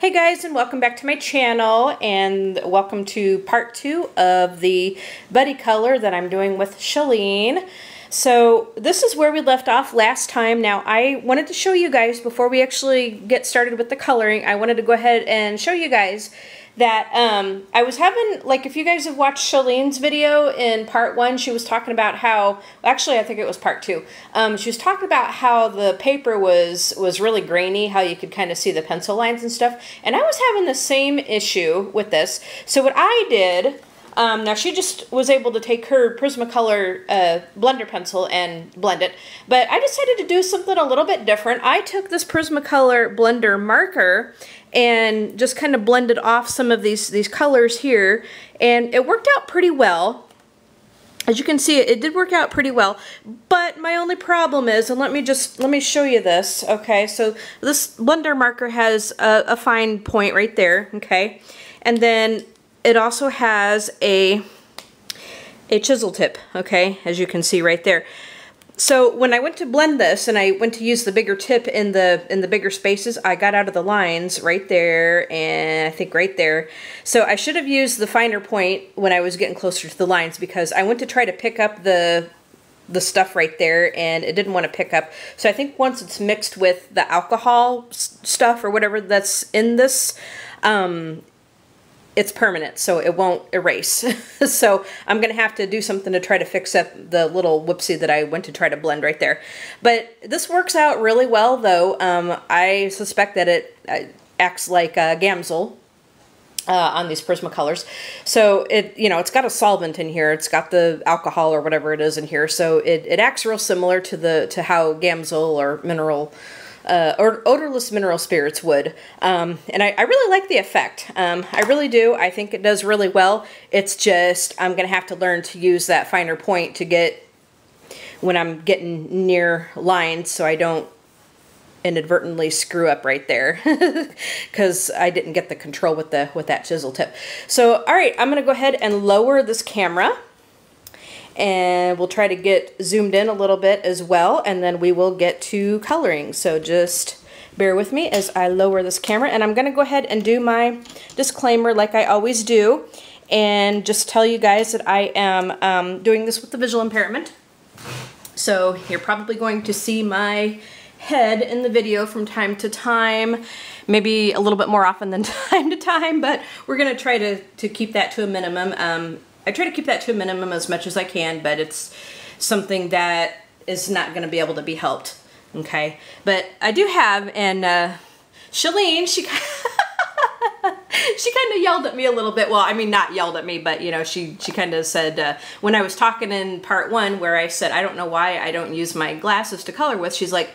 Hey guys, and welcome back to my channel, and welcome to part 2 of the buddy color that I'm doing with Shelleen. So this is where we left off last time. Now I wanted to show you guys, before we actually get started with the coloring, I wanted to go ahead and show you guys that I was having, like, if you guys have watched Shelleen's video in part 1, she was talking about how, actually I think it was part 2, she was talking about how the paper was really grainy, how you could kind of see the pencil lines and stuff, and I was having the same issue with this. So what I did, now she just was able to take her Prismacolor blender pencil and blend it, but I decided to do something a little bit different. I took this Prismacolor blender marker and just kind of blended off some of these colors here, and it worked out pretty well. As you can see, it did work out pretty well, but my only problem is, and let me show you this. Okay, so this blender marker has a fine point right there, okay, and then it also has a chisel tip, okay, as you can see right there. So when I went to blend this and I went to use the bigger tip in the bigger spaces, I got out of the lines right there and I think right there. So I should have used the finer point when I was getting closer to the lines, because I went to try to pick up the stuff right there and it didn't want to pick up. So I think once it's mixed with the alcohol stuff or whatever that's in this, it's permanent, so it won't erase. So I'm gonna have to do something to try to fix up the little whoopsie that I went to try to blend right there. But this works out really well, though. I suspect that it acts like a Gamsol on these Prismacolors. So it's got a solvent in here. It's got the alcohol or whatever it is in here. So it acts real similar to how Gamsol or mineral or odorless mineral spirits would. And I really like the effect. I really do. I think it does really well. It's just, I'm going to have to learn to use that finer point to get, when I'm getting near lines, so I don't inadvertently screw up right there, because I didn't get the control with that chisel tip. So, alright, I'm going to go ahead and lower this camera, and we'll try to get zoomed in a little bit as well, and then we will get to coloring. So just bear with me as I lower this camera, and I'm going to go ahead and do my disclaimer like I always do, and just tell you guys that I am doing this with the visual impairment. So you're probably going to see my head in the video from time to time, maybe a little bit more often than time to time, but we're going to try to keep that to a minimum. I try to keep that to a minimum as much as I can, but it's something that is not going to be able to be helped, okay? But I do have, and Shelleen, she kind of yelled at me a little bit. Well, I mean, not yelled at me, but, you know, she kind of said, when I was talking in part 1 where I said, I don't know why I don't use my glasses to color with, she's like,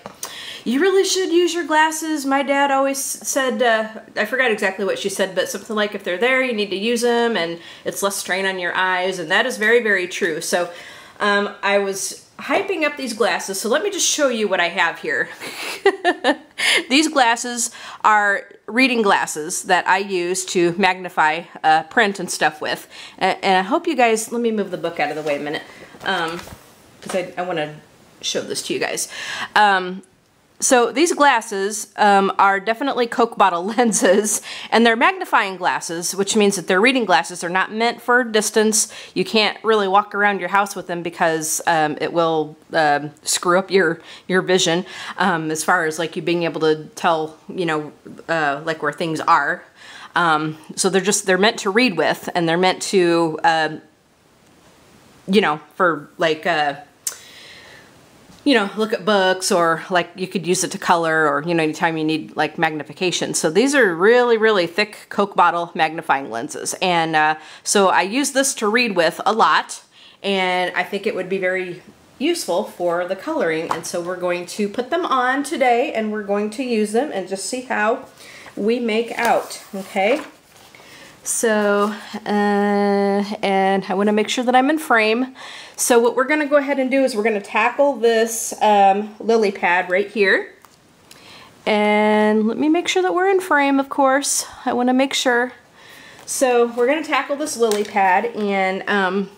you really should use your glasses. My dad always said, I forgot exactly what she said, but something like, if they're there, you need to use them, and it's less strain on your eyes, and that is very, very true. So I was hyping up these glasses, so let me just show you what I have here. These glasses are reading glasses that I use to magnify print and stuff with, and I hope you guys, let me move the book out of the way a minute, because I want to show this to you guys. So these glasses are definitely Coke bottle lenses, and they're magnifying glasses, which means that they're reading glasses. They're not meant for distance. You can't really walk around your house with them because it will screw up your vision, as far as like you being able to tell, you know, like where things are. So they're meant to read with, and they're meant to, you know, for like, you know, look at books, or like you could use it to color, or, you know, anytime you need like magnification. So these are really, really thick Coke bottle magnifying lenses. And so I use this to read with a lot, and I think it would be very useful for the coloring. And so we're going to put them on today, and we're going to use them and just see how we make out, okay? So, and I want to make sure that I'm in frame. So what we're going to go ahead and do is we're going to tackle this lily pad right here. And let me make sure that we're in frame, of course. I want to make sure. So we're going to tackle this lily pad, and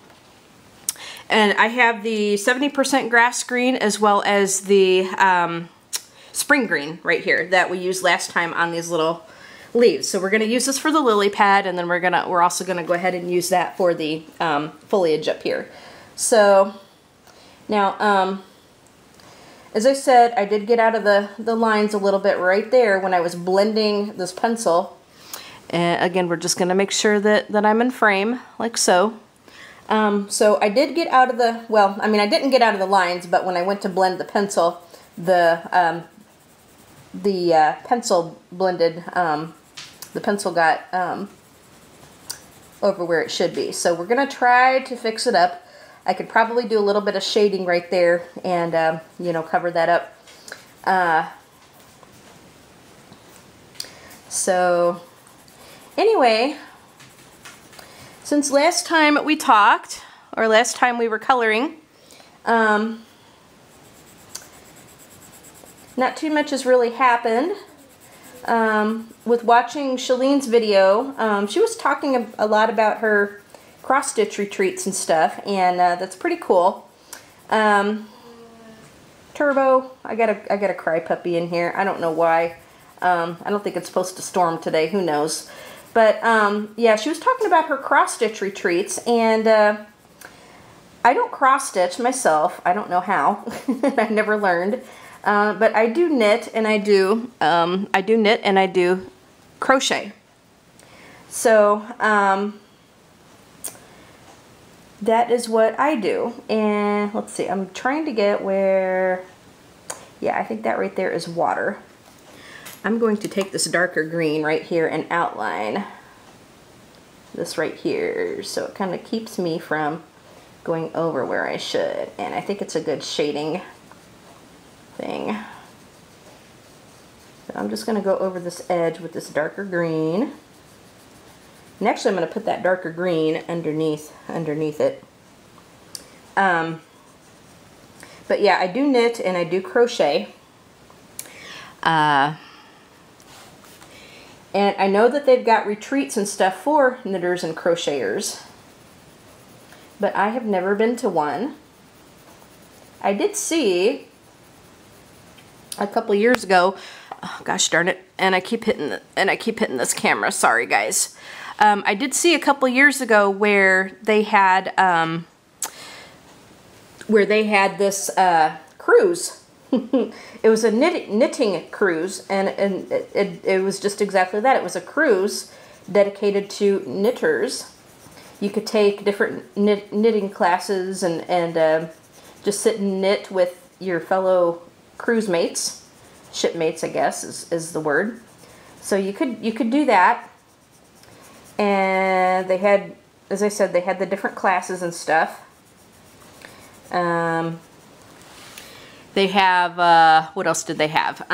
I have the 70% grass green as well as the spring green right here that we used last time on these little leaves. So we're gonna use this for the lily pad, and then we're also gonna go ahead and use that for the foliage up here. So now, as I said, I did get out of the lines a little bit right there when I was blending this pencil. And again, we're just gonna make sure that I'm in frame, like so. So I did get out of the, well, I mean, I didn't get out of the lines, but when I went to blend the pencil, the pencil blended, the pencil got over where it should be. So we're gonna try to fix it up. I could probably do a little bit of shading right there and, you know, cover that up. So anyway, since last time we talked, or last time we were coloring, not too much has really happened. With watching Shelleen's video, she was talking a lot about her cross-stitch retreats and stuff, and that's pretty cool. Turbo, I got a cry puppy in here. I don't know why. I don't think it's supposed to storm today. Who knows? But yeah, she was talking about her cross-stitch retreats, and I don't cross-stitch myself. I don't know how. I never learned. But I do knit, and I do knit and I do crochet. So that is what I do. And let's see, I'm trying to get where, yeah, I think that right there is water. I'm going to take this darker green right here and outline this right here, so it kind of keeps me from going over where I should. And I think it's a good shading thing. So I'm just going to go over this edge with this darker green. And actually I'm going to put that darker green underneath it. But yeah, I do knit and I do crochet. And I know that they've got retreats and stuff for knitters and crocheters, but I have never been to one. I did see a couple years ago, oh gosh darn it, and I keep hitting this camera, sorry guys. I did see a couple years ago where they had this cruise. It was a knitting cruise, and it was just exactly that. It was a cruise dedicated to knitters. You could take different knitting classes and just sit and knit with your fellow cruise mates, shipmates, I guess is the word. So you could do that. And they had, as I said, they had the different classes and stuff. They have, what else did they have?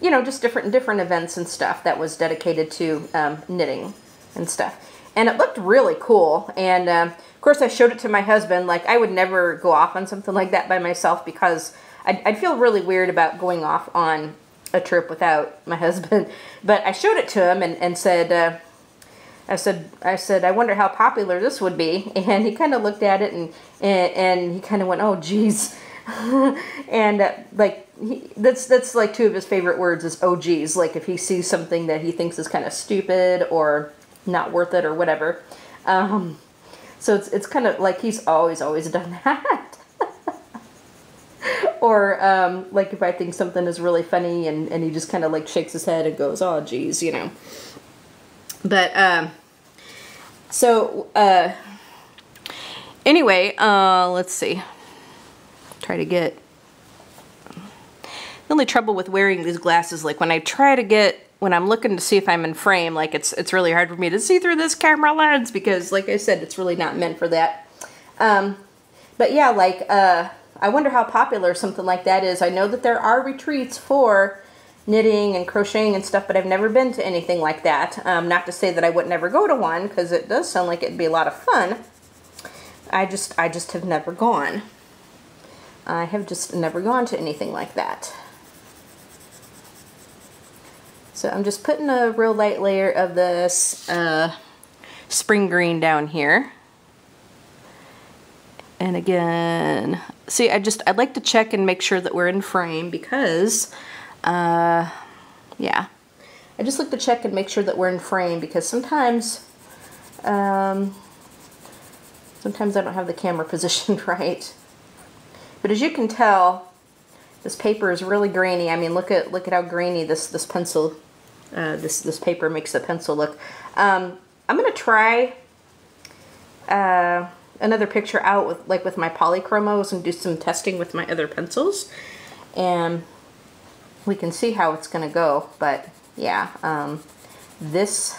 You know, just different events and stuff that was dedicated to knitting and stuff. And it looked really cool. And of course I showed it to my husband. Like, I would never go off on something like that by myself, because I'd feel really weird about going off on a trip without my husband. But I showed it to him and said, I said, I wonder how popular this would be. And he kind of looked at it and he kind of went, oh geez. And like, that's like two of his favorite words is oh geez. Like if he sees something that he thinks is kind of stupid or not worth it or whatever. So it's kind of like he's always done that. Or like if I think something is really funny and he just kind of like shakes his head and goes, oh geez, you know. But so anyway, let's see. Try to get, the only trouble with wearing these glasses, like when I'm looking to see if I'm in frame, like it's really hard for me to see through this camera lens, because like I said, it's really not meant for that. But yeah, like I wonder how popular something like that is. I know that there are retreats for knitting and crocheting and stuff, but I've never been to anything like that. Not to say that I would never go to one, because it does sound like it'd be a lot of fun. I just have never gone. I have just never gone to anything like that. So I'm just putting a real light layer of this spring green down here. And again, see, I'd like to check and make sure that we're in frame, because Yeah. I just like to check and make sure that we're in frame, because sometimes I don't have the camera positioned right. But as you can tell, this paper is really grainy. I mean, look at how grainy this pencil, this paper makes the pencil look. I'm gonna try another picture out with my polychromos and do some testing with my other pencils, and we can see how it's gonna go. But yeah, this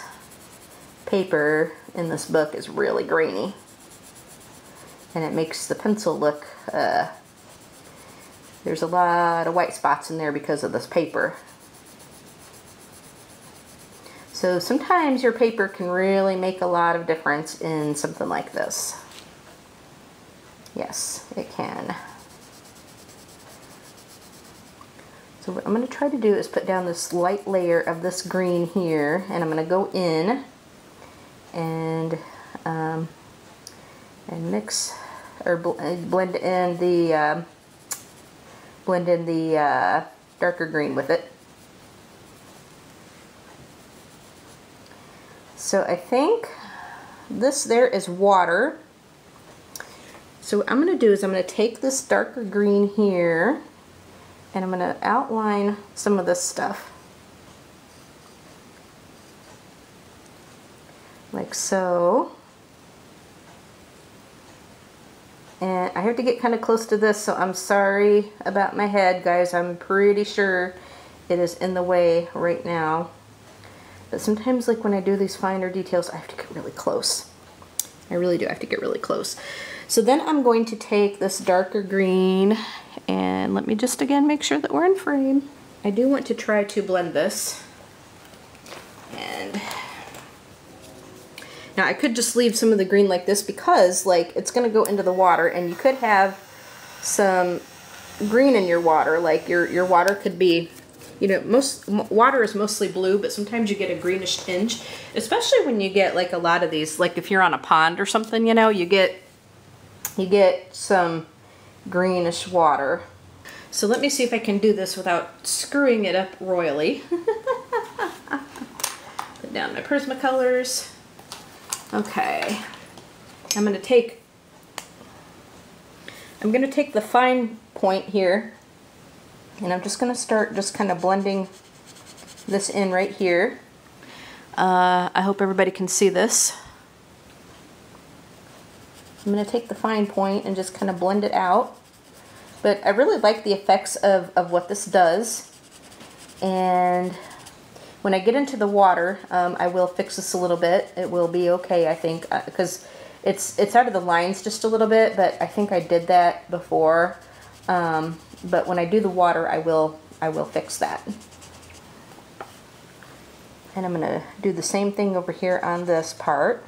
paper in this book is really grainy, and it makes the pencil look, there's a lot of white spots in there because of this paper. So sometimes your paper can really make a lot of difference in something like this. Yes, it can. So what I'm going to try to do is put down this light layer of this green here, and I'm going to go in and mix or blend in the darker green with it. So I think this there is water. So what I'm going to do is I'm going to take this darker green here, and I'm going to outline some of this stuff. Like so. And I have to get kind of close to this, so I'm sorry about my head, guys. I'm pretty sure it is in the way right now. But sometimes, like when I do these finer details, I have to get really close. I really do have to get really close. So then I'm going to take this darker green, and let me just again make sure that we're in frame. I do want to try to blend this. And now I could just leave some of the green like this, because like it's going to go into the water, and you could have some green in your water. Like your water could be, you know, water is mostly blue, but sometimes you get a greenish tinge, especially when you get like a lot of these, like if you're on a pond or something, you know, you get some greenish water. So let me see if I can do this without screwing it up royally. Put down my Prismacolors. Okay, I'm gonna take the fine point here, and I'm just gonna start just kind of blending this in right here. I hope everybody can see this. I'm gonna take the fine point and just kind of blend it out. But I really like the effects of what this does. And when I get into the water, I will fix this a little bit. It will be okay, I think, because it's out of the lines just a little bit, but I think I did that before. But when I do the water, I will fix that. And I'm gonna do the same thing over here on this part.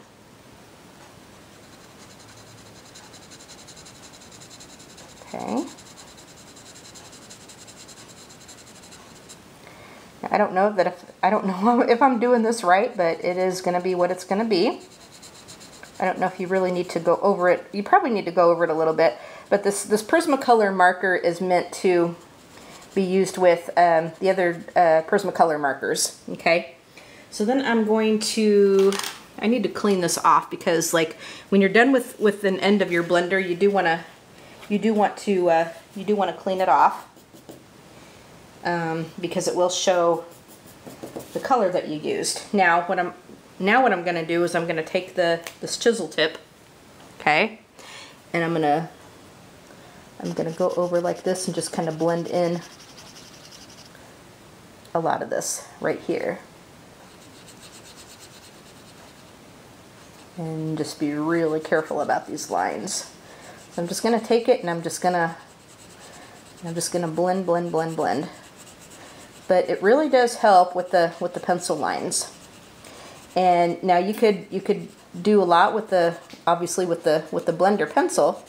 Okay. I don't know if I'm doing this right, but it is going to be what it's going to be. I don't know if you really need to go over it. You probably need to go over it a little bit, but this Prismacolor marker is meant to be used with the other Prismacolor markers. Okay, so then I need to clean this off, because like when you're done with an end of your blender, you do want to clean it off. Because it will show the color that you used. Now what I'm going to do is I'm going to take this chisel tip, okay, and I'm going to go over like this and just kind of blend in a lot of this right here, and just be really careful about these lines. So I'm just going to take it and I'm just going to blend, blend, blend, blend. But it really does help with the pencil lines. And now you could do a lot with obviously with the blender pencil,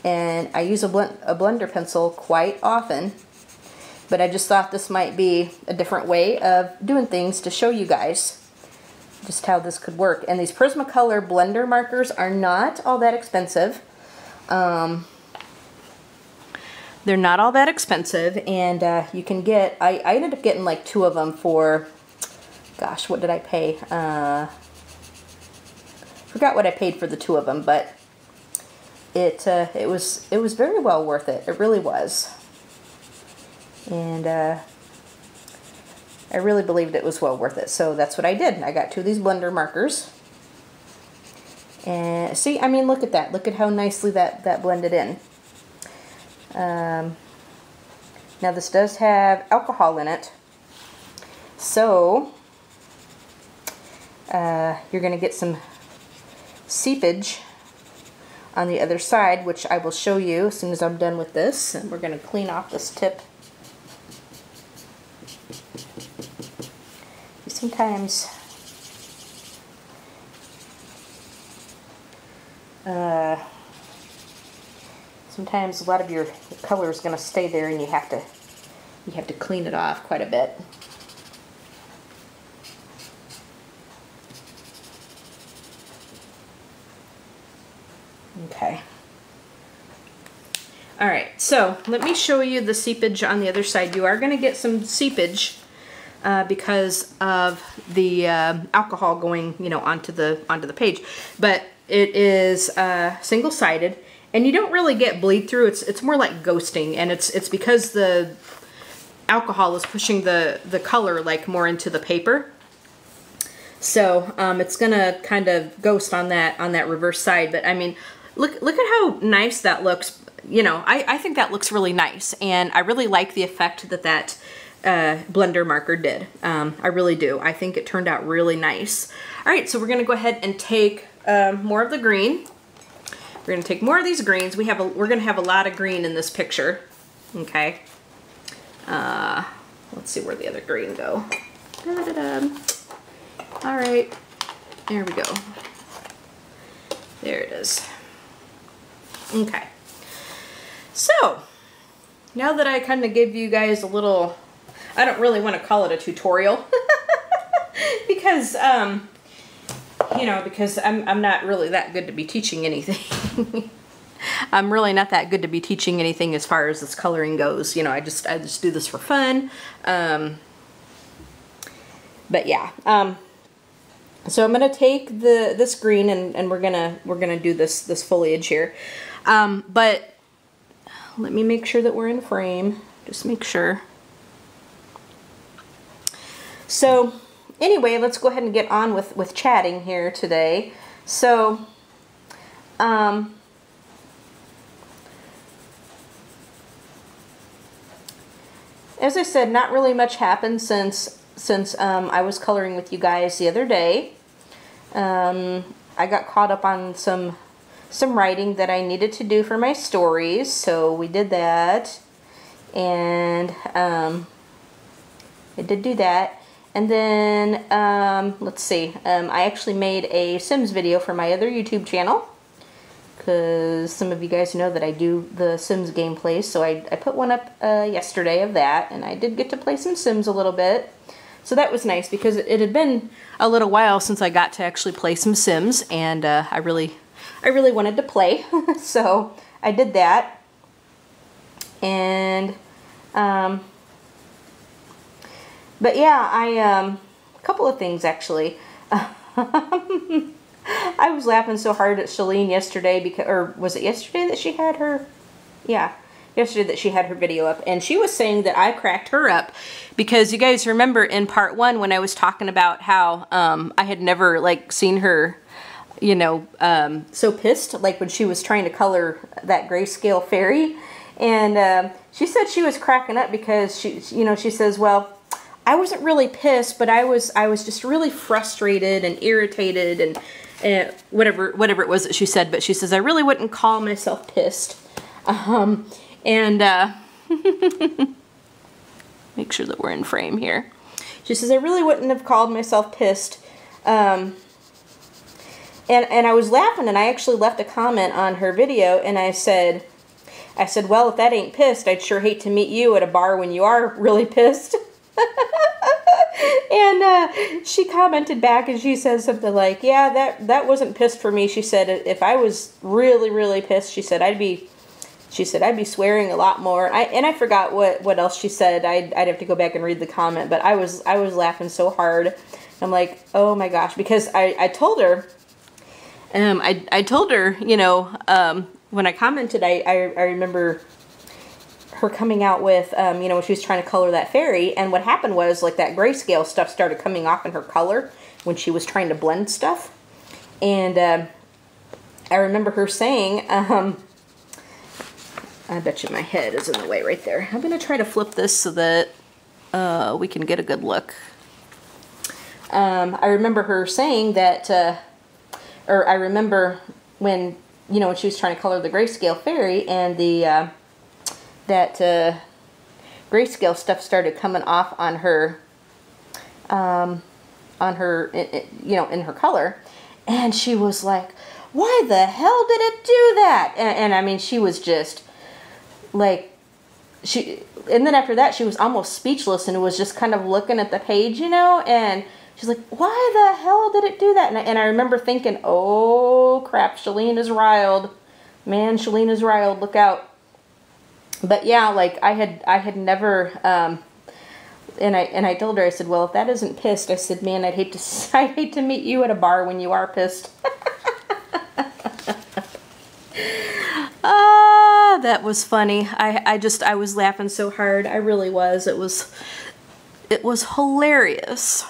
and I use a blender pencil quite often, but I just thought this might be a different way of doing things to show you guys just how this could work. And these Prismacolor blender markers are not all that expensive. They're not all that expensive, and you can get, I ended up getting like 2 of them for, gosh, what did I pay? Forgot what I paid for the 2 of them, but it was very well worth it. It really was. And I really believed it was well worth it. So that's what I did. I got 2 of these blender markers. And see, I mean, look at that. Look at how nicely that blended in. Now this does have alcohol in it. So you're going to get some seepage on the other side, which I will show you as soon as I'm done with this. And we're going to clean off this tip. Sometimes sometimes a lot of your color is going to stay there, and you have to clean it off quite a bit. Okay. All right, so let me show you the seepage on the other side. You are going to get some seepage because of the alcohol going, you know, onto the page, but it is single-sided, and you don't really get bleed through. It's more like ghosting, and it's because the alcohol is pushing the color like more into the paper. So it's gonna kind of ghost on that reverse side. But I mean, look at how nice that looks. You know, I think that looks really nice, and I really like the effect that blender marker did. I really do. I think it turned out really nice. All right, so we're gonna go ahead and take more of the green. We're gonna take more of these greens. We're gonna have a lot of green in this picture. Okay. Let's see where the other green go. All right, there we go. There it is. Okay. So now that I kind of give you guys a little, I don't really want to call it a tutorial because you know, because I'm not really that good to be teaching anything. I'm really not that good to be teaching anything as far as this coloring goes. You know, I just do this for fun. But yeah. So I'm gonna take this green and we're gonna do this foliage here. But let me make sure that we're in frame. Just make sure. So anyway, let's go ahead and get on with chatting here today. So as I said, not really much happened since I was coloring with you guys the other day. I got caught up on some writing that I needed to do for my stories, so we did that, and I did do that. And then let's see, I actually made a Sims video for my other YouTube channel, because some of you guys know that I do the Sims gameplays, so I put one up yesterday of that, and I did get to play some Sims a little bit. So that was nice, because it had been a little while since I got to actually play some Sims, and I really wanted to play. So I did that. And but yeah, a couple of things actually. I was laughing so hard at Shelleen yesterday, because, or was it yesterday that she had her? Yeah. Yesterday that she had her video up, and she was saying that I cracked her up, because you guys remember in part 1 when I was talking about how I had never like seen her, you know, so pissed, like when she was trying to color that grayscale fairy, and she said she was cracking up because she, you know, she says, well, I wasn't really pissed, but I was just really frustrated and irritated and whatever it was that she said, but she says I really wouldn't call myself pissed. And make sure that we're in frame here. She says I really wouldn't have called myself pissed. And I was laughing, and I actually left a comment on her video, and I said, well, if that ain't pissed, I'd sure hate to meet you at a bar when you are really pissed. And she commented back, and she said something like, yeah, that wasn't pissed for me. She said if I was really, really pissed, she said I'd be She said, I'd be swearing a lot more. I forgot what else she said. I'd have to go back and read the comment, but I was laughing so hard. I'm like, oh my gosh, because I told her, I told her, you know, when I commented, I remember her coming out with, you know, when she was trying to color that fairy, and what happened was, like, that grayscale stuff started coming off in her color when she was trying to blend stuff. And I remember her saying, I bet you my head is in the way right there. I'm going to try to flip this so that we can get a good look. I remember her saying that, or I remember when, you know, when she was trying to color the grayscale fairy, and the that grayscale stuff started coming off on her, you know, in her color, and she was like, why the hell did it do that? And I mean, she was just like, and then after that, she was almost speechless and was just kind of looking at the page, you know, and she's like, why the hell did it do that? And I remember thinking, oh crap, Shelleen is riled. Man, Shelleen is riled, look out. But yeah, like, I had never, and I told her, I said, well, if that isn't pissed, I said, man, I'd hate to meet you at a bar when you are pissed. That was funny. I was laughing so hard. I really was. It was hilarious.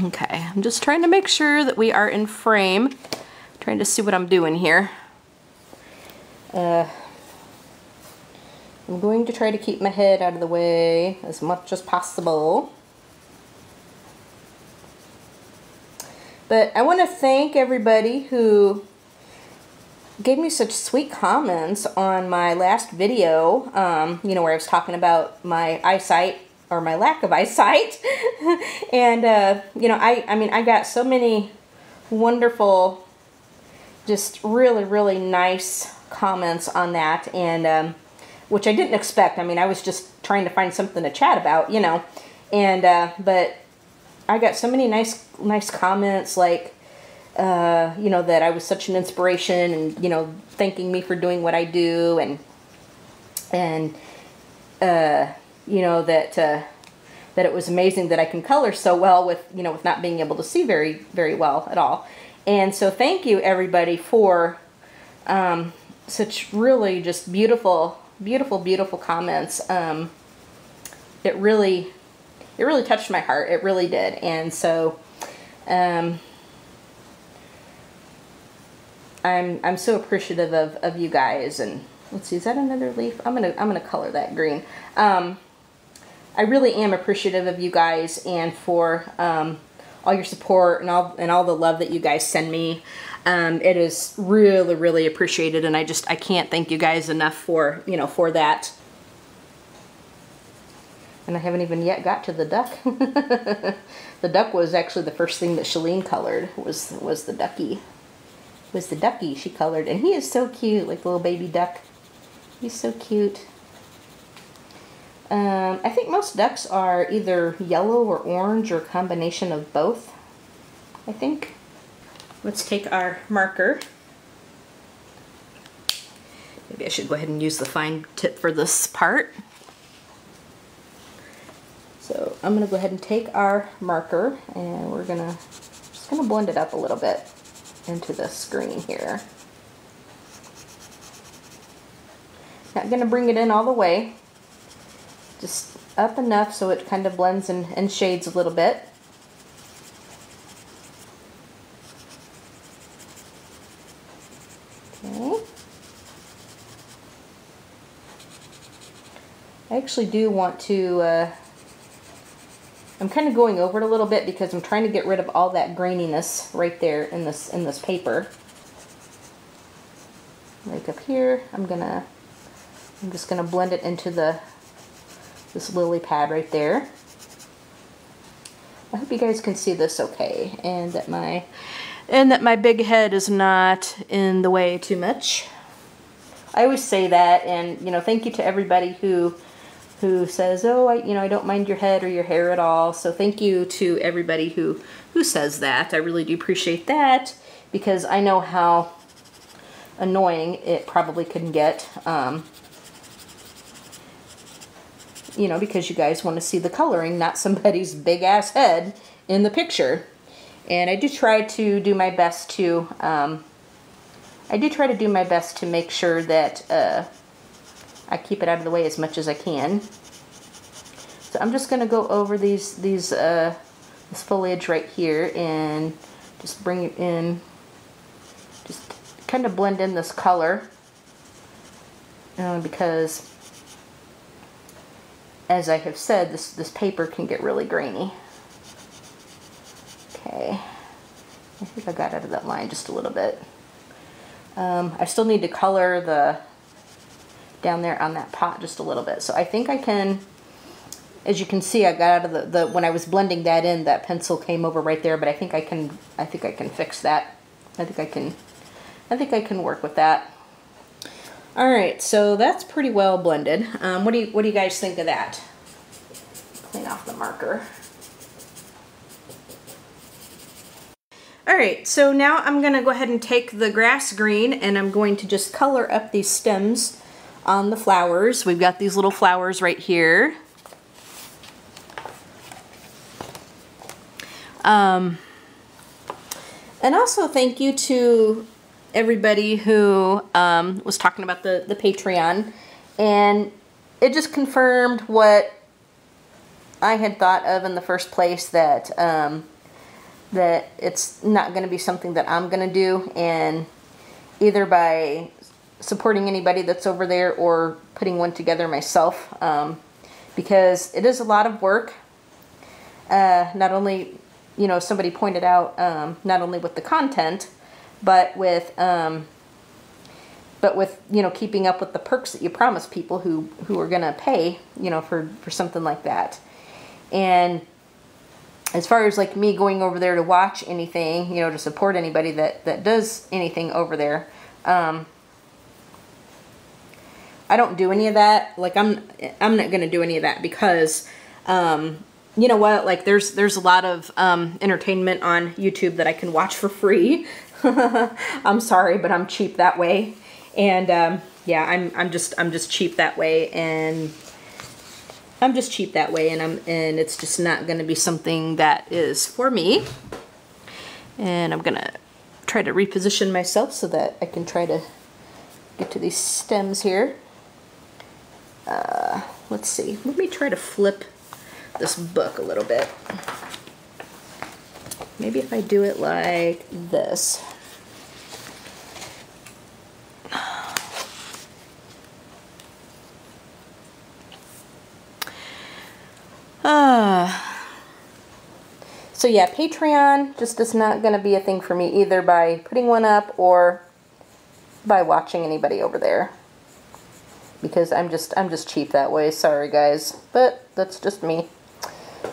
Okay, I'm just trying to make sure that we are in frame. Trying to see what I'm doing here. I'm going to try to keep my head out of the way as much as possible. But I want to thank everybody who gave me such sweet comments on my last video, you know, where I was talking about my eyesight, or my lack of eyesight. And, you know, I mean, I got so many wonderful, just really, really nice comments on that, and, which I didn't expect. I mean, I was just trying to find something to chat about, you know, and, but I got so many nice comments, like, you know, that I was such an inspiration, and, you know, thanking me for doing what I do, and you know, that it was amazing that I can color so well with, you know, with not being able to see very, very well at all. And so thank you everybody for such really just beautiful, beautiful, beautiful comments. It really touched my heart. It really did. And so I'm so appreciative of you guys. And let's see, is that another leaf? I'm gonna color that green. I really am appreciative of you guys, and for all your support and all the love that you guys send me. It is really, really appreciated, and I can't thank you guys enough for, you know, for that. And I haven't even yet got to the duck. The duck was actually the first thing that Shelleen colored, was the ducky. Was the ducky she colored, and he is so cute, like the little baby duck. He's so cute. I think most ducks are either yellow or orange, or a combination of both, I think. Let's take our marker. Maybe I should go ahead and use the fine tip for this part. So I'm gonna go ahead and take our marker, and we're just gonna blend it up a little bit into the screen here. Not gonna bring it in all the way, just up enough so it kind of blends and shades a little bit. Okay. I actually do want to, I'm kind of going over it a little bit because I'm trying to get rid of all that graininess right there in this paper. Like up here, I'm just gonna blend it into this lily pad right there. I hope you guys can see this okay, and that my big head is not in the way too much. I always say that, and you know, thank you to everybody who says, oh, I don't mind your head or your hair at all. So thank you to everybody who says that. I really do appreciate that, because I know how annoying it probably can get. You know, because you guys want to see the coloring, not somebody's big ass head in the picture. And I do try to do my best to, make sure that I keep it out of the way as much as I can. So I'm just going to go over this foliage right here and just bring it in, just kind of blend in this color, because as I have said, this paper can get really grainy. Okay, I think I got out of that line just a little bit. I still need to color the down there on that pot just a little bit. So I think I can, as you can see, I got out of the when I was blending that in, that pencil came over right there, but I think I can fix that. I think I can work with that. All right, so that's pretty well blended. What do you guys think of that? Clean off the marker. All right, so now I'm gonna go ahead and take the grass green and I'm going to just color up these stems on the flowers. We've got these little flowers right here. And also thank you to everybody who was talking about the Patreon, and it just confirmed what I had thought of in the first place, that that it's not going to be something that I'm going to do, and either by supporting anybody that's over there or putting one together myself, because it is a lot of work. Not only, you know, somebody pointed out, not only with the content, but with you know, keeping up with the perks that you promise people who are gonna pay, you know, for something like that. And as far as like me going over there to watch anything, you know, to support anybody that does anything over there, I don't do any of that. Like I'm not gonna do any of that because you know what, like there's a lot of entertainment on YouTube that I can watch for free. I'm sorry, but I'm cheap that way. And yeah, I'm just cheap that way, and and it's just not going to be something that is for me. And I'm going to try to reposition myself so that I can try to get to these stems here. Let's see. Let me try to flip this book a little bit. Maybe if I do it like this. So yeah, Patreon just is not going to be a thing for me, either by putting one up or by watching anybody over there, because I'm just cheap that way. Sorry guys, but that's just me,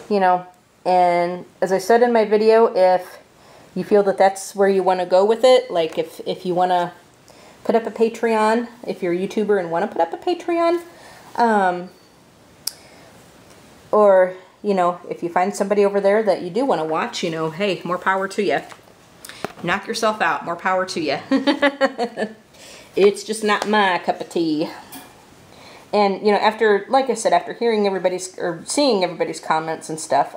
you know. And as I said in my video, if you feel that that's where you want to go with it, like if you want to put up a Patreon, if you're a YouTuber and want to put up a Patreon, or, you know, if you find somebody over there that you do want to watch, you know, hey, more power to you. Knock yourself out, more power to you. It's just not my cup of tea. And, you know, after, like I said, after hearing everybody's, or seeing everybody's comments and stuff,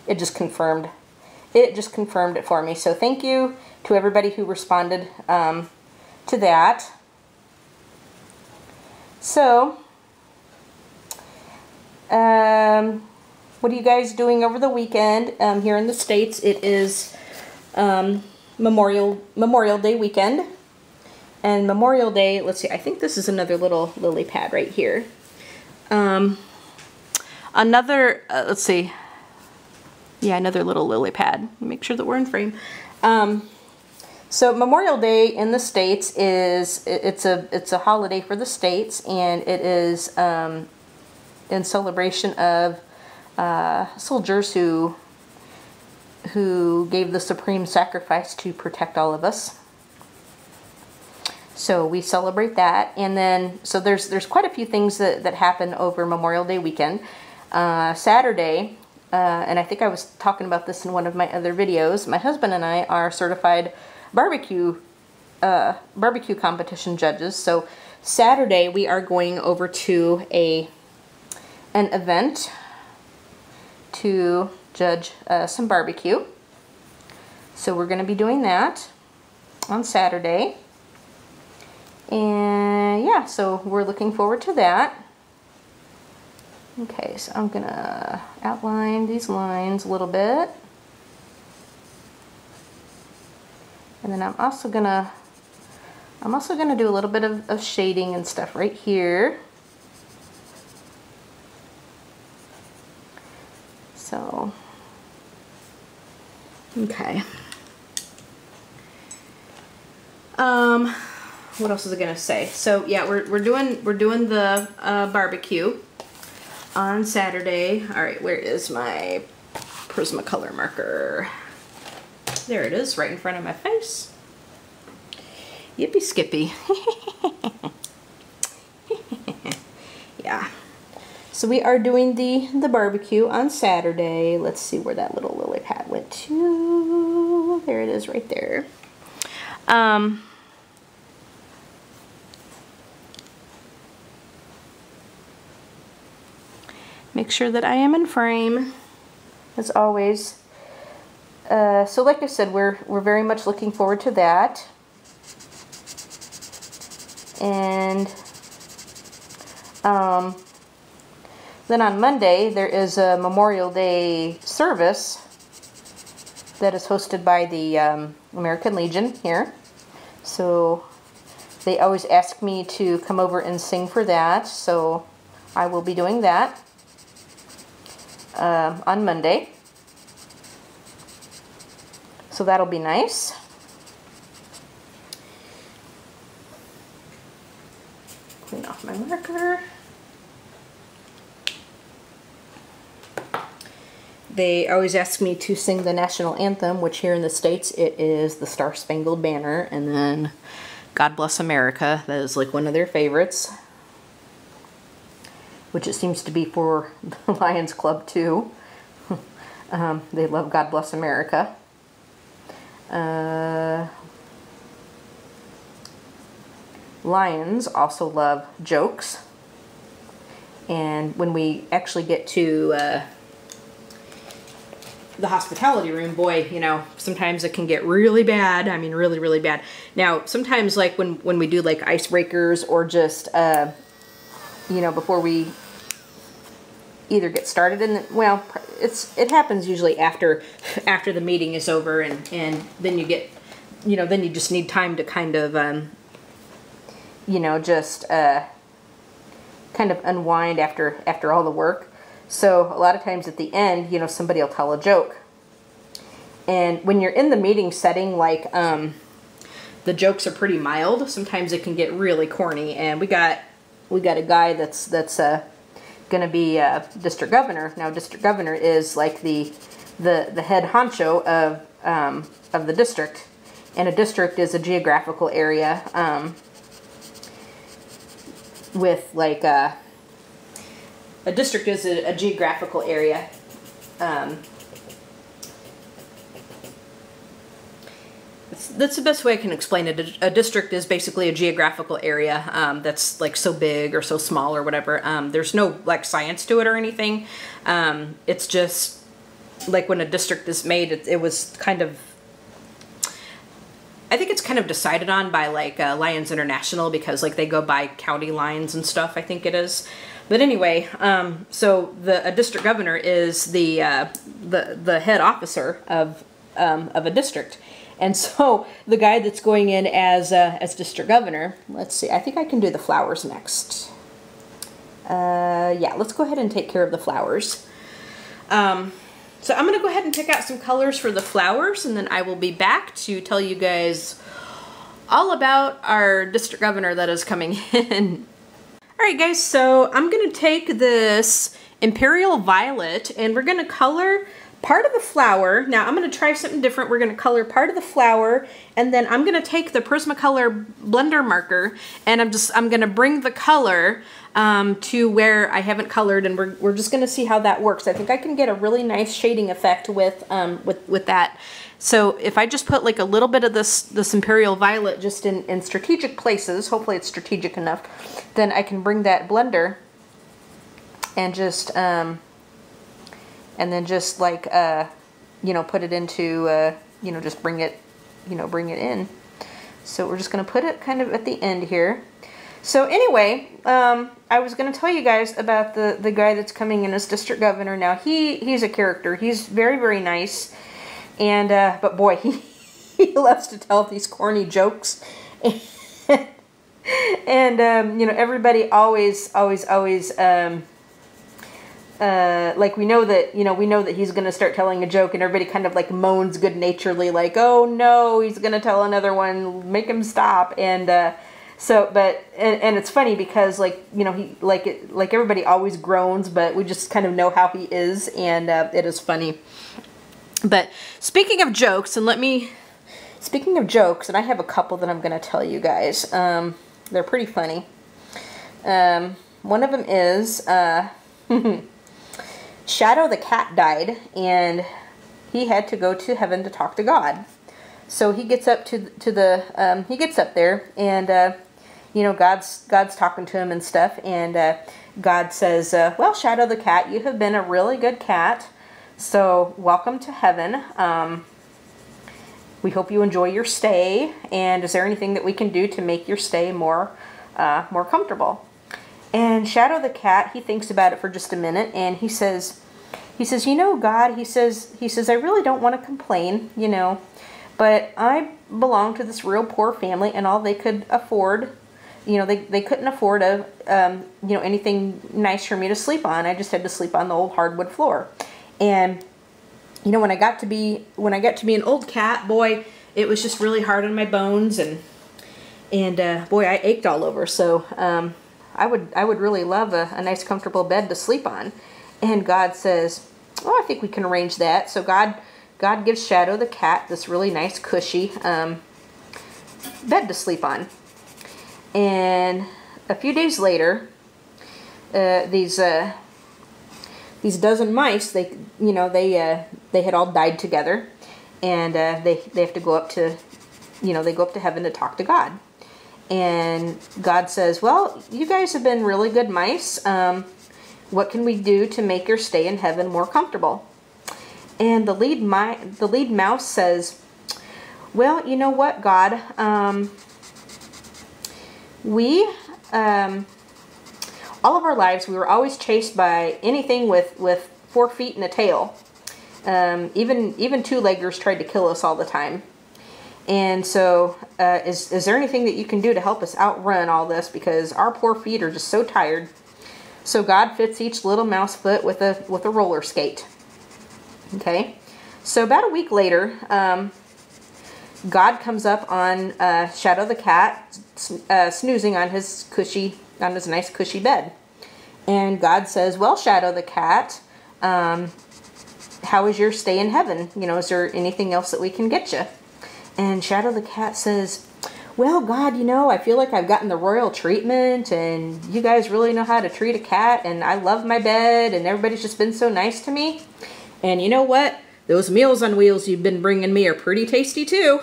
it just confirmed it for me. So thank you to everybody who responded to that. So, what are you guys doing over the weekend? Here in the States, it is Memorial Day weekend. And Memorial Day, let's see, I think this is another little lily pad right here. Let's see. Yeah, another little lily pad. Make sure that we're in frame. So Memorial Day in the States it's a holiday for the States, and it is in celebration of soldiers who gave the supreme sacrifice to protect all of us. So we celebrate that, and then so there's quite a few things that happen over Memorial Day weekend. Saturday, and I think I was talking about this in one of my other videos, my husband and I are certified barbecue barbecue competition judges. So Saturday we are going over to an event to judge some barbecue. So we're going to be doing that on Saturday. And yeah, so we're looking forward to that. Okay, so I'm gonna outline these lines a little bit. And then I'm also gonna do a little bit of shading and stuff right here. So, okay. What else was I gonna say? So yeah, we're doing the barbecue on Saturday. All right, where is my Prismacolor marker? There it is, right in front of my face. Yippee skippy. Yeah. So we are doing the barbecue on Saturday. Let's see where that little lily pad went to. There it is, right there. Make sure that I am in frame, as always. So like I said, we're very much looking forward to that. And then on Monday, there is a Memorial Day service that is hosted by the American Legion here. So they always ask me to come over and sing for that, so I will be doing that on Monday. So that'll be nice. Clean off my marker. They always ask me to sing the national anthem, which here in the States it is the Star Spangled Banner, and then God Bless America. That is like one of their favorites, which it seems to be for the Lions Club too. They love God Bless America. Lions also love jokes, and when we actually get to the hospitality room, boy, you know, sometimes it can get really bad. I mean, really, really bad. Now, sometimes like when we do like icebreakers or just, you know, before we either get started in the, well, it happens usually after the meeting is over, and then you get, you know, then you just need time to kind of, you know, just kind of unwind after all the work. So a lot of times at the end, you know, somebody will tell a joke. And when you're in the meeting setting, like, the jokes are pretty mild. Sometimes it can get really corny. And we got a guy that's going to be district governor. Now, district governor is like the head honcho of the district. And a district is a geographical area with like a district is a geographical area. That's the best way I can explain it. A district is basically a geographical area that's like so big or so small or whatever. There's no like science to it or anything. It's just like when a district is made, it was kind of, I think it's kind of decided on by like Lions International, because like they go by county lines and stuff, I think it is. But anyway, so a district governor is the head officer of a district, and so the guy that's going in as district governor. Let's see, I think I can do the flowers next. Yeah, let's go ahead and take care of the flowers. So I'm gonna go ahead and pick out some colors for the flowers, and then I will be back to tell you guys all about our district governor that is coming in. Alright guys, so I'm going to take this Imperial Violet and we're going to color part of the flower. Now I'm going to try something different. We're going to color part of the flower, and then I'm going to take the Prismacolor blender marker, and I'm going to bring the color to where I haven't colored, and we're just going to see how that works. I think I can get a really nice shading effect with that. So if I just put like a little bit of this Imperial Violet just in strategic places, hopefully it's strategic enough, then I can bring that blender and just and then just like you know, put it into you know, just bring it in. So we're just going to put it kind of at the end here. So anyway, I was going to tell you guys about the guy that's coming in as district governor. Now he's a character. He's very, very nice, and but boy, he loves to tell these corny jokes, and you know, everybody always like we know that he's going to start telling a joke, and everybody kind of like moans good-naturedly like, oh no, he's going to tell another one, make him stop. And so, but, and it's funny because, like, you know, he, like everybody always groans, but we just kind of know how he is, and it is funny. But speaking of jokes, and speaking of jokes, and I have a couple that I'm going to tell you guys. They're pretty funny. One of them is, Shadow the cat died, and he had to go to heaven to talk to God. So he gets up he gets up there, and you know, God's talking to him and stuff, and God says, well, Shadow the cat, you have been a really good cat, so welcome to heaven. We hope you enjoy your stay, and is there anything that we can do to make your stay more comfortable? And Shadow the cat, he thinks about it for just a minute, and he says, you know, God, he says, I really don't want to complain, you know, but I belong to this real poor family, and all they could afford, you know, they couldn't afford you know, anything nice for me to sleep on. I just had to sleep on the old hardwood floor. And you know, when I got to be an old cat, boy, it was just really hard on my bones, and boy, I ached all over. So I would really love a nice comfortable bed to sleep on. And God says, oh, I think we can arrange that. So God gives Shadow the cat this really nice cushy bed to sleep on. And a few days later, these dozen mice, they had all died together, and they have to go up to, you know, they go up to heaven to talk to God. And God says, well, you guys have been really good mice. What can we do to make your stay in heaven more comfortable? And the lead mouse says, well, you know what, God, all of our lives, we were always chased by anything with 4 feet and a tail. Even two-leggers tried to kill us all the time. And so, is there anything that you can do to help us outrun all this? Because our poor feet are just so tired. So God fits each little mouse foot with a roller skate. Okay. So about a week later, God comes up on Shadow the cat, snoozing on his nice cushy bed. And God says, well, Shadow the cat, how is your stay in heaven? You know, is there anything else that we can get you? And Shadow the cat says, well, God, you know, I feel like I've gotten the royal treatment, and you guys really know how to treat a cat, and I love my bed, and everybody's just been so nice to me. And you know what? Those Meals on Wheels you've been bringing me are pretty tasty too.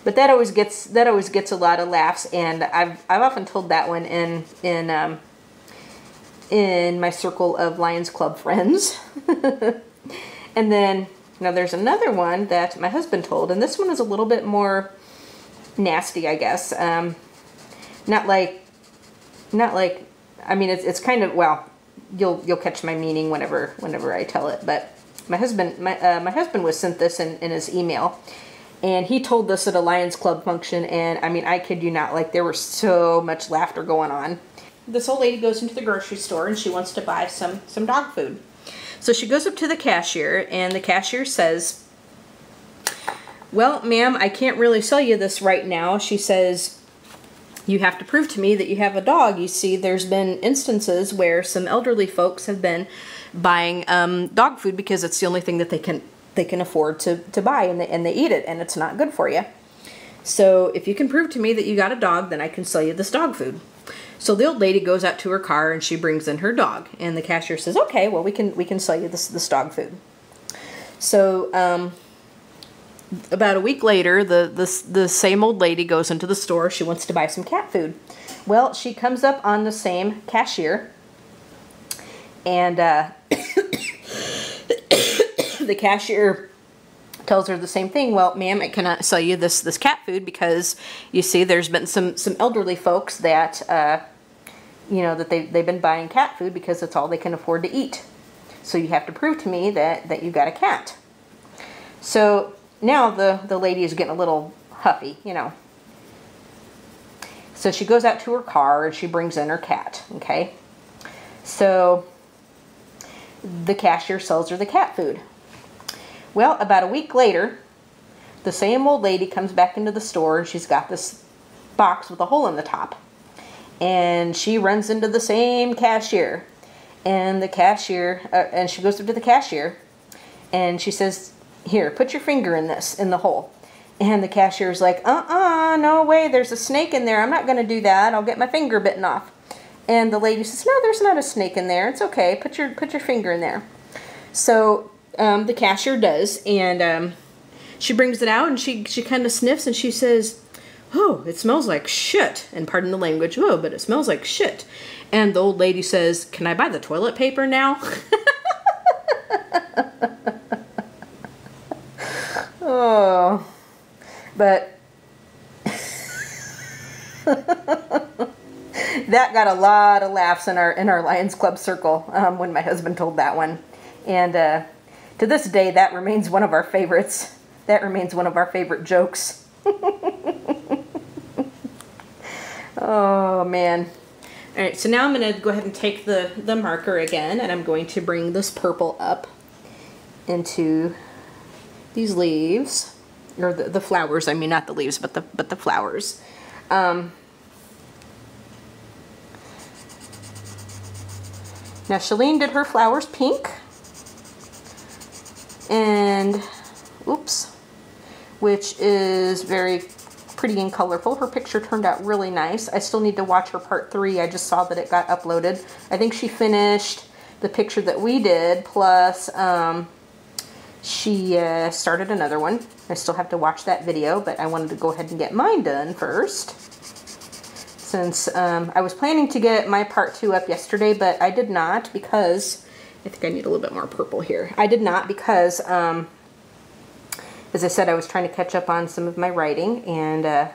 But that always gets a lot of laughs, and I've often told that one in my circle of Lions Club friends. And then now there's another one that my husband told, and this one is a little bit more nasty, I guess. Not like I mean, it's kind of, well, you'll catch my meaning whenever I tell it. But my husband was sent this in his email, and he told this at a Lions Club function, and I mean, I kid you not, like, there was so much laughter going on. This old lady goes into the grocery store, and she wants to buy some dog food. So she goes up to the cashier, and the cashier says, well, ma'am, I can't really sell you this right now. She says, you have to prove to me that you have a dog. You see, there's been instances where some elderly folks have been buying dog food because it's the only thing that they can afford to buy, and they eat it, and it's not good for you. So if you can prove to me that you got a dog, then I can sell you this dog food. So the old lady goes out to her car and she brings in her dog, and the cashier says, okay, well, we can sell you this dog food. So about a week later, the same old lady goes into the store. She wants to buy some cat food. Well, she comes up on the same cashier, and the cashier tells her the same thing. Well, ma'am, I cannot sell you this cat food because, you see, there's been some elderly folks that, you know, that they've been buying cat food because it's all they can afford to eat. So you have to prove to me that you got a cat. So now the lady is getting a little huffy, you know. So she goes out to her car and she brings in her cat, okay? So the cashier sells her the cat food. Well, about a week later, the same old lady comes back into the store and she's got this box with a hole in the top. And she runs into the same cashier. And the cashier, and she goes up to the cashier and she says, here, put your finger in the hole. And the cashier's like, no way, there's a snake in there. I'm not going to do that. I'll get my finger bitten off. And the lady says, no, there's not a snake in there. It's okay. Put your finger in there. So the cashier does, and she brings it out, and she kind of sniffs, and she says, oh, it smells like shit. And pardon the language, oh, but it smells like shit. And the old lady says, can I buy the toilet paper now? Oh, but that got a lot of laughs in our Lions Club circle when my husband told that one. And to this day, that remains one of our favorites. That remains one of our favorite jokes. Oh, man. All right, so now I'm going to go ahead and take the marker again, and I'm going to bring this purple up into these leaves, or the flowers. I mean, not the leaves, but the flowers. Now, Shelleen did her flowers pink. And, oops, which is very pretty and colorful. Her picture turned out really nice. I still need to watch her part 3. I just saw that it got uploaded. I think she finished the picture that we did, plus she started another one. I still have to watch that video, but I wanted to go ahead and get mine done first. Since I was planning to get my part 2 up yesterday, but I did not because I think I need a little bit more purple here. I did not because, as I said, I was trying to catch up on some of my writing, and,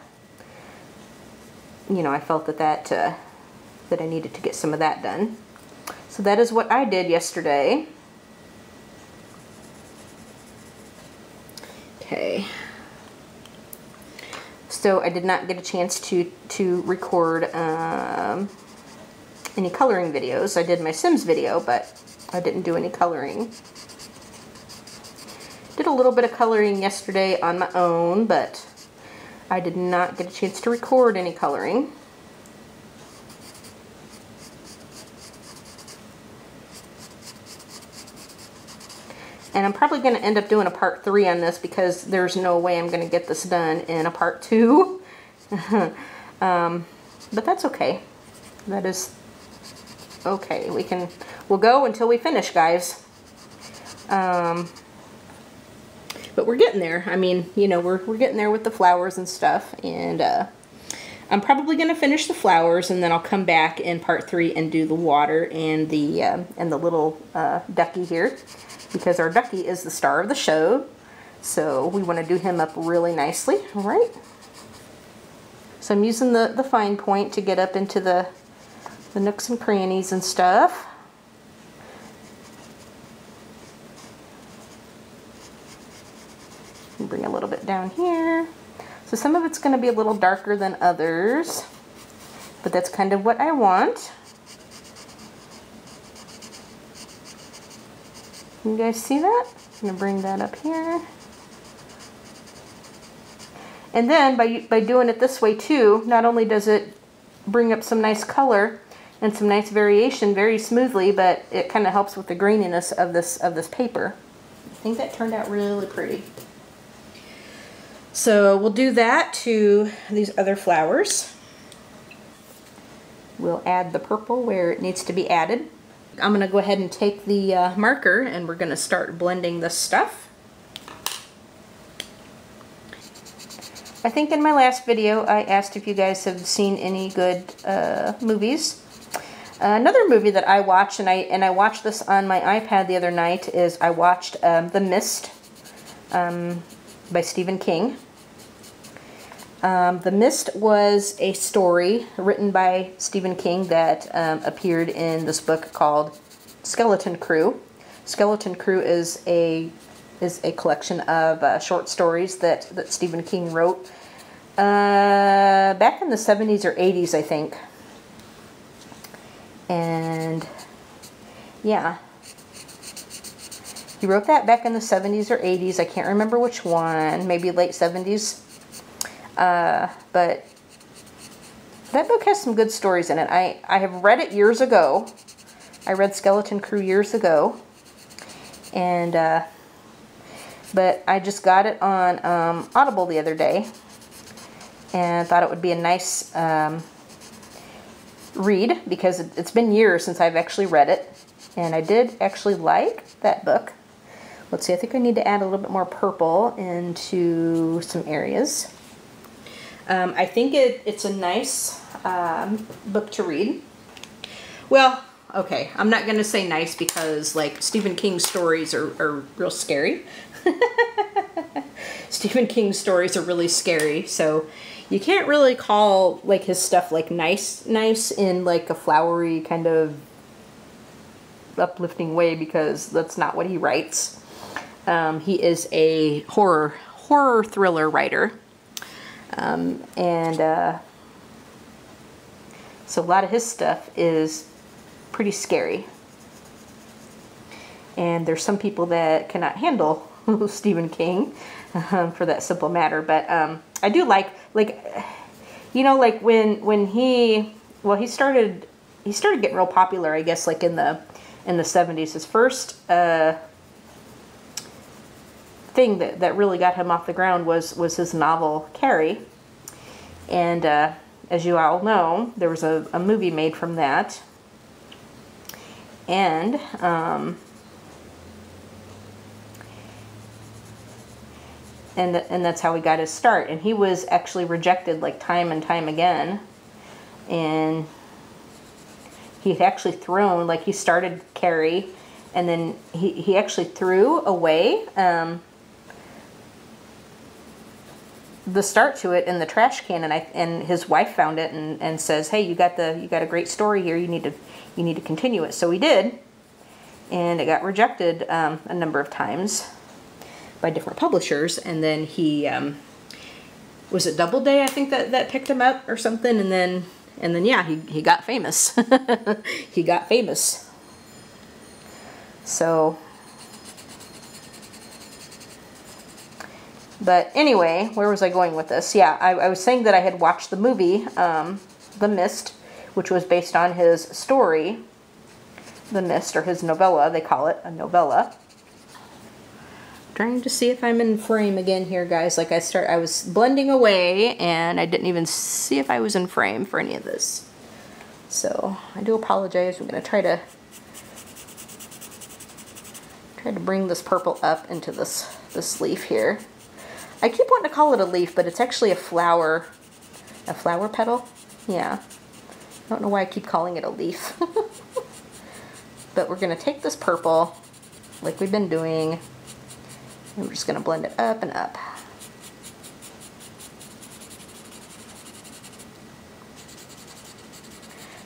you know, I felt that I needed to get some of that done. So that is what I did yesterday. Okay. So I did not get a chance to record any coloring videos. I did my Sims video, but I didn't do any coloring. Did a little bit of coloring yesterday on my own, but I did not get a chance to record any coloring. And I'm probably going to end up doing a part 3 on this because there's no way I'm going to get this done in a part 2. But that's okay. That is okay. We'll go until we finish, guys. But we're getting there. I mean, you know, we're getting there with the flowers and stuff. And I'm probably going to finish the flowers, and then I'll come back in part 3 and do the water and the little ducky here, because our ducky is the star of the show. So we want to do him up really nicely. All right. So I'm using the fine point to get up into the nooks and crannies and stuff. Bring a little bit down here. So some of it's going to be a little darker than others, but that's kind of what I want. You guys see that? I'm going to bring that up here. And then by doing it this way too, not only does it bring up some nice color and some nice variation very smoothly, but it kind of helps with the graininess of this paper. I think that turned out really pretty. So we'll do that to these other flowers. We'll add the purple where it needs to be added. I'm going to go ahead and take the marker and we're going to start blending this stuff. I think in my last video I asked if you guys have seen any good movies. Another movie that I watched, and I watched this on my iPad the other night, is I watched The Mist by Stephen King. The Mist was a story written by Stephen King that appeared in this book called Skeleton Crew. Skeleton Crew is a collection of short stories that Stephen King wrote back in the 70s or 80s, I think. And yeah, he wrote that back in the 70s or 80s. I can't remember which one, maybe late 70s. But that book has some good stories in it. I have read it years ago. I read Skeleton Crew years ago. And but I just got it on Audible the other day and thought it would be a nice read, because it's been years since I've actually read it, and I did actually like that book. Let's see, I think I need to add a little bit more purple into some areas. I think it's a nice book to read. Well, okay, I'm not going to say nice because, like, Stephen King's stories are real scary. Stephen King's stories are really scary, so you can't really call, like, his stuff, like, nice in, like, a flowery kind of uplifting way, because that's not what he writes. He is a horror thriller writer. So a lot of his stuff is pretty scary. And there's some people that cannot handle Stephen King for that simple matter. But I do like, you know, like when he started getting real popular, I guess, like in the 70s. His first thing that really got him off the ground was his novel Carrie. And as you all know, there was a movie made from that. And that's how he got his start. And he was actually rejected, like, time and time again. And he had actually thrown, like, he started Carrie, and then he actually threw away the start to it in the trash can, and his wife found it and says, "Hey, you got a great story here. You need to continue it." So he did, and it got rejected a number of times by different publishers. And then he was it Doubleday, I think, that picked him up or something, and then yeah, he got famous. He got famous. So. But anyway, where was I going with this? Yeah, I was saying that I had watched the movie, The Mist, which was based on his story, The Mist, or his novella. They call it a novella. Trying to see if I'm in frame again here, guys. Like, I was blending away, and I didn't even see if I was in frame for any of this. So, I do apologize. I'm going to try to bring this purple up into this leaf here. I keep wanting to call it a leaf, but it's actually a flower petal. Yeah. I don't know why I keep calling it a leaf. But we're going to take this purple, like we've been doing, and we're just going to blend it up and up.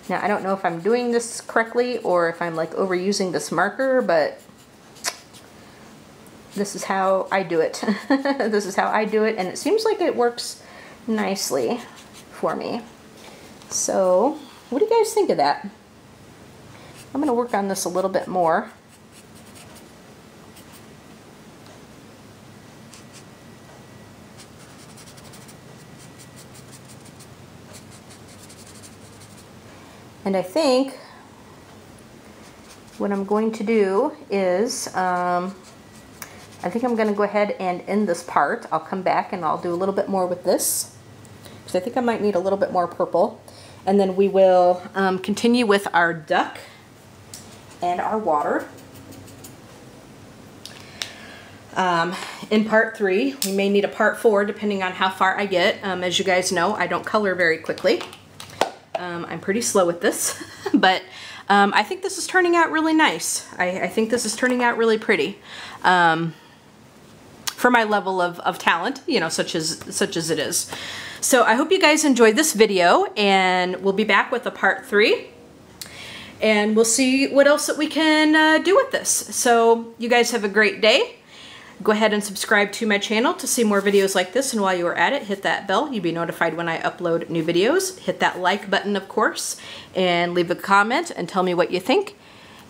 Now, I don't know if I'm doing this correctly or if I'm, like, overusing this marker, but this is how I do it. This is how I do it, and it seems like it works nicely for me. So, what do you guys think of that? I'm going to work on this a little bit more. And I think what I'm going to do is, I think I'm going to go ahead and end this part. I'll come back and I'll do a little bit more with this, because I think I might need a little bit more purple. And then we will continue with our duck and our water. In part 3, we may need a part 4 depending on how far I get. As you guys know, I don't color very quickly. I'm pretty slow with this, but I think this is turning out really nice. I think this is turning out really pretty. For my level of talent, you know, such as it is. So I hope you guys enjoyed this video, and we'll be back with a part 3. And we'll see what else that we can do with this. So you guys have a great day. Go ahead and subscribe to my channel to see more videos like this, and while you are at it, hit that bell. You'll be notified when I upload new videos. Hit that like button, of course, and leave a comment and tell me what you think.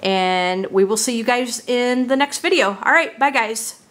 And we will see you guys in the next video. All right, bye guys.